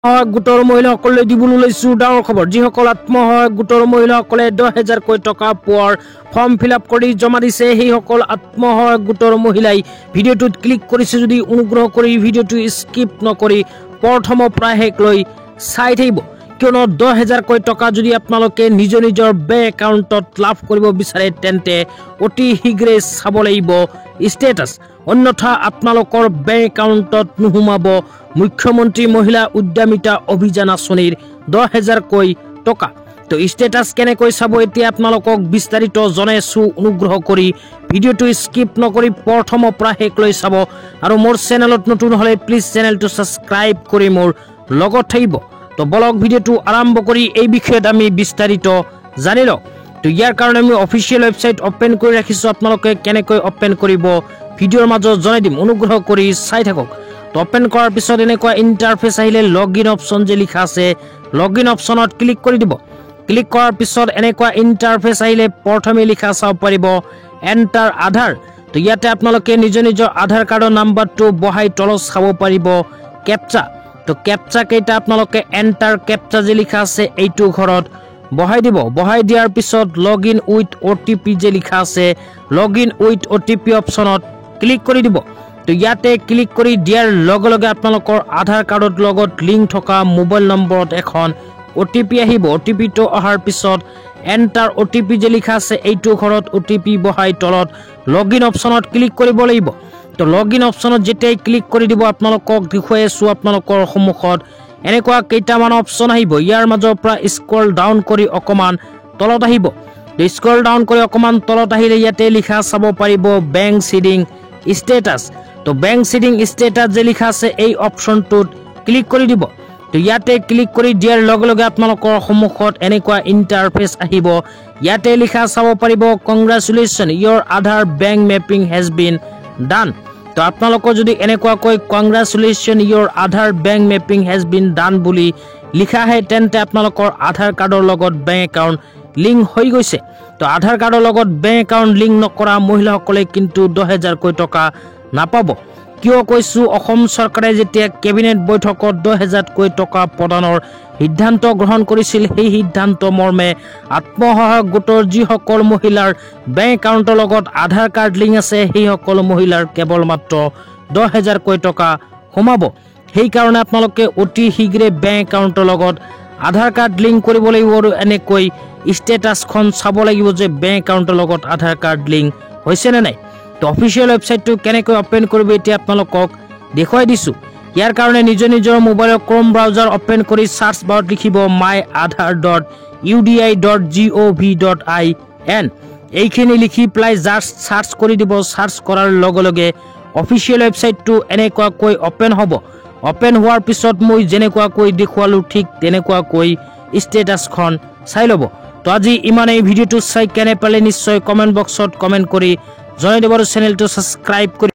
গোটৰ মহিলাসকলে দিবলৈ লৈছো ডাঙৰ খবৰ। যিসকল আত্মসহায়ক গোটৰ মহিলাসকলে 10,000 টকা পোৱাৰ ফৰ্ম ফিল আপ কৰি জমা দিছে, সেইসকল আত্মসহায়ক গোটৰ মহিলাই ভিডিঅ'টোত ক্লিক কৰিছে যদি অনুগ্ৰহ কৰি ভিডিঅ'টো স্কিপ নকৰি প্ৰথমৰ পৰা শেষলৈ চাই থাকিব, কিয়নো 10,000 টকা যদি আপোনালোকে নিজৰ বেংক একাউণ্টত লাভ কৰিব বিচাৰে তেন্তে অতি শীঘ্ৰে চাব লাগিব ষ্টেটাছ, অন্যথা আপোনালোকৰ বেংক একাউণ্টত নোসোমাব মুখ্যমন্ত্ৰী মহিলা উদ্যমিতা অভিযান আঁচনিৰ 10,000 টকা। তো ষ্টেটাছ কেনেকৈ চাব এতিয়া আপোনালোকক বিস্তাৰিত জনাইছো, অনুগ্ৰহ কৰি ভিডিঅ'টো স্কিপ নকৰি প্ৰথমৰ পৰা শেষলৈ চাব আৰু মোৰ চেনেলত নতুন হ'লে প্লিজ চেনেলটো ছাবস্ক্ৰাইব কৰি মোৰ লগত থাকিব। তো বলক ভিডিঅ'টো আৰম্ভ কৰি এই বিষয়ত আমি বিস্তাৰিত জানি লওঁ। তো ইয়াৰ কাৰণে আমি অফিচিয়েল ৱেবছাইট অপেন কৰি ৰাখিছো, আপোনালোকে কেনেকৈ অপেন কৰিব ভিডিঅ'ৰ মাজত জনাই দিম, অনুগ্ৰহ কৰি চাই থাকক। তো অপেন কৰাৰ পিছত এনেকুৱা ইণ্টাৰফেচ আহিলে লগইন অপশ্যন যে লিখা আছে লগইন অপশ্যনত ক্লিক কৰি দিব। ক্লিক কৰাৰ পিছত এনেকুৱা ইণ্টাৰফেচ আহিলে প্ৰথমে লিখা চাব পাৰিব এণ্টাৰ আধাৰ। তো ইয়াতে আপোনালোকে নিজৰ আধাৰ কাৰ্ডৰ নাম্বাৰটো বহাই তলত চাব পাৰিব কেপচা। তো কেপচা কেইটা আপোনালোকে এণ্টাৰ কেপচা যে লিখা আছে এইটো ঘৰত বহাই দিব। বহাই দিয়াৰ পিছত লগইন উইথ OTP যে লিখা আছে লগইন উইথ OTP অপশ্যনত ক্লিক কৰি দিব। তো ইয়াতে ক্লিক কৰি দিয়াৰ লগে লগে আপোনালোকৰ আধাৰ কাৰ্ডৰ লগত লিংক থকা মোবাইল নম্বৰত এখন OTP আহিব। OTPটো অহাৰ পিছত এণ্টাৰ OTP যে লিখা আছে এইটো ঘৰত OTP বহাই তলত লগইন অপশ্যনত ক্লিক কৰিব লাগিব। তো লগইন অপশ্যনত যেতিয়াই ক্লিক কৰি দিব আপোনালোকক দেখুৱাই আছো আপোনালোকৰ সন্মুখত এনেকুৱা কেইটামান অপশ্যন আহিব। ইয়াৰ মাজৰ পৰা স্ক্ৰল ডাউন কৰি অকমান তলত আহিব। স্ক্ৰল ডাউন কৰি অকমান তলত আহিলে ইয়াতে লিখা চাব পাৰিব বেংক সিডিং ষ্টেটাছ। তো বেংক সিডিং ষ্টেটাছ যে লিখা আছে এই অপশ্যনটোত ক্লিক কৰি দিব। তো ইয়াতে ক্লিক কৰি দিয়াৰ লগে লগে আপোনালোকৰ সন্মুখত এনেকুৱা ইণ্টাৰফেচ আহিব। ইয়াতে লিখা চাব পাৰিব congratulations your Aadhaar bank mapping has been done. তো আপোনালোকৰ যদি এনেকুৱাকৈ congratulations your Aadhaar bank mapping has been done বুলি লিখা আহে তেন্তে আপোনালোকৰ আধাৰ কাৰ্ডৰ লগত বেংক একাউণ্ট লিংক হৈ গৈছে। তো আধাৰ কাৰ্ডৰ লগত বেংক একাউণ্ট লিংক নকৰা মহিলাসকলে কিন্তু 10,000 টকা নাপাব। কিয় কৈছো, অসম চৰকাৰে যেতিয়া কেবিনেট বৈঠকত 10,000 টকা প্ৰদানৰ সিদ্ধান্ত গ্ৰহণ কৰিছিল, সেই সিদ্ধান্ত মৰ্মে আত্মসহায়ক গোটৰ যিসকল মহিলাৰ বেংক একাউণ্টৰ লগত আধাৰ কাৰ্ড লিংক আছে সেইসকল মহিলাৰ কেৱল মাত্ৰ 10,000 টকা সোমাব। সেইকাৰণে আপোনালোকে অতি শীঘ্ৰে বেংক একাউণ্টৰ লগত আধাৰ কাৰ্ড লিংক কৰিব লাগিব আৰু এনেকৈ ষ্টেটাছখন চাব লাগিব যে বেংক একাউণ্টৰ লগত আধাৰ কাৰ্ড লিংক হৈছে নে নাই। তো অফিচিয়েল ৱেবছাইটটো কেনেকৈ অপেন কৰিব এতিয়া আপোনালোকক দেখুৱাই দিছো। ইয়াৰ কাৰণে নিজৰ মোবাইলৰ ক্ৰম ব্ৰাউজাৰ অপেন কৰি সাৰ্চ বাৰত লিখিব myAadhar.udi.gov.in। এইখিনি লিখি পেলাই জাষ্ট সাৰ্চ কৰি দিব। সাৰ্চ কৰাৰ লগে লগে অফিচিয়েল ৱেবছাইটটো এনেকুৱাকৈ অপেন হ'ব। অপেন হোৱাৰ পিছত মই যেনেকুৱাকৈ দেখুৱালো ঠিক তেনেকুৱাকৈ ষ্টেটাছখন চাই ল'ব। তো আজি ইমানেই। ভিডিঅ'টো চাই কেনে পালে নিশ্চয় কমেণ্ট বক্সত কমেণ্ট কৰি জনাই দিব আৰু চেনেলটো ছাবস্ক্ৰাইব কৰি